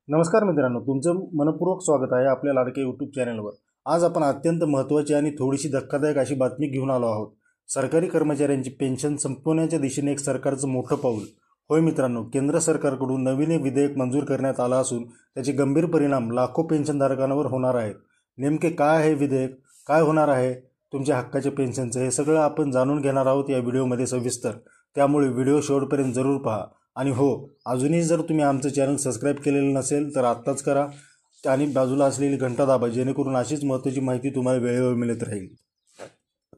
नमस्कार मित्रांनो, तुमचं मनपूर्वक स्वागत आहे आपल्या लाडके यूट्यूब चॅनलवर। आज आपण अत्यंत महत्त्वाची आणि थोडीशी धक्कादायक अशी बातमी घेऊन आलो आहोत। सरकारी कर्मचाऱ्यांची पेन्शन संपवण्याच्या दिशेने एक सरकारचं मोठं पाऊल। होय मित्रांनो, केंद्र सरकारकडून नवीन विधेयक मंजूर करण्यात आलं असून त्याचे गंभीर परिणाम लाखो पेन्शनधारकांवर होणार आहेत। नेमके काय आहे विधेयक, काय होणार आहे तुमच्या हक्काच्या पेन्शनचं, हे सगळं आपण जाणून घेणार आहोत या व्हिडिओमध्ये सविस्तर। त्यामुळे व्हिडिओ शेवटपर्यंत जरूर पहा। आणि हो, अजूनही जर तुम्ही आमचं चॅनल सबस्क्राईब केलेलं नसेल तर आत्ताच करा आणि बाजूला असलेली घंटा दाबा, जेणेकरून अशीच महत्त्वाची माहिती तुम्हाला वेळोवेळी मिळत राहील।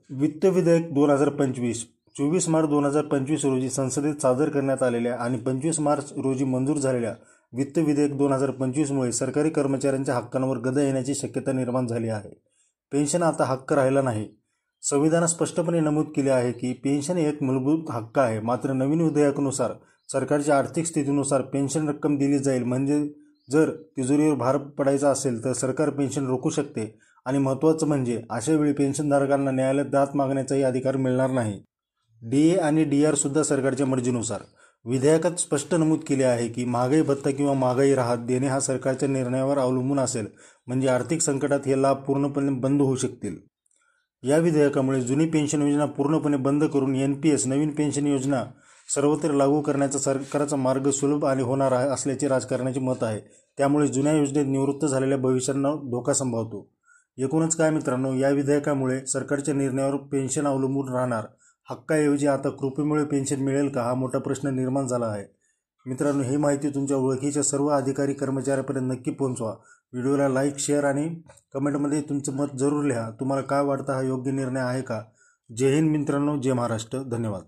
वित्त विधेयक 2025 24 मार्च 2025 रोजी संसदेत सादर करण्यात आलेल्या आणि 25 मार्च रोजी मंजूर झालेल्या वित्त विधेयक 2025 मुळे सरकारी कर्मचाऱ्यांच्या हक्कांवर गदा येण्याची शक्यता निर्माण झाली आहे। पेन्शन आता हक्क राहिला नाही। संविधानात स्पष्टपणे नमूद केले आहे की पेन्शन एक मूलभूत हक्क आहे। मात्र नवीन विधेयकानुसार सरकारच्या आर्थिक स्थितीनुसार पेन्शन रक्कम दिली जाईल। म्हणजे जर तिजोरीवर भार पडायचा असेल तर सरकार पेन्शन रोखू शकते। आणि महत्त्वाचं म्हणजे अशा वेळी पेन्शनधारकांना न्यायालयात दाद मागण्याचाही अधिकार मिळणार नाही। डीए आणि डीआर सुद्धा सरकारच्या मर्जीनुसार। विधेयकात स्पष्ट नमूद केले आहे की महागाई भत्ता किंवा महागाई राहत देणे हा सरकारच्या निर्णयावर अवलंबून असेल। म्हणजे आर्थिक संकटात हे लाभ पूर्णपणे बंद होऊ शकतील। या विधेयकामुळे जुनी पेन्शन योजना पूर्णपणे बंद करून एनपीएस नवीन पेन्शन योजना सर्वत्र लागू करण्याचा सरकारचा मार्ग सुलभ आणि होणार असल्याचे राजकारणाचे मत आहे। त्यामुळे जुन्या योजनेत निवृत्त झालेल्या भविष्यांना धोका संभवतो। एकूणच काय मित्रांनो, या विधेयकामुळे सरकारच्या निर्णयावर पेन्शन अवलंबून राहणार। हक्काऐवजी आता कृपेमुळे पेन्शन मिळेल का, हा मोठा प्रश्न निर्माण झाला आहे। मित्रांनो, ही माहिती तुमच्या ओळखीच्या सर्व अधिकारी कर्मचाऱ्यांपर्यंत नक्की पोहोचवा। व्हिडिओला लाईक, शेअर आणि कमेंटमध्ये तुमचं मत जरूर लिहा। तुम्हाला काय वाटतं, हा योग्य निर्णय आहे का? जय हिंद मित्रांनो, जय महाराष्ट्र, धन्यवाद।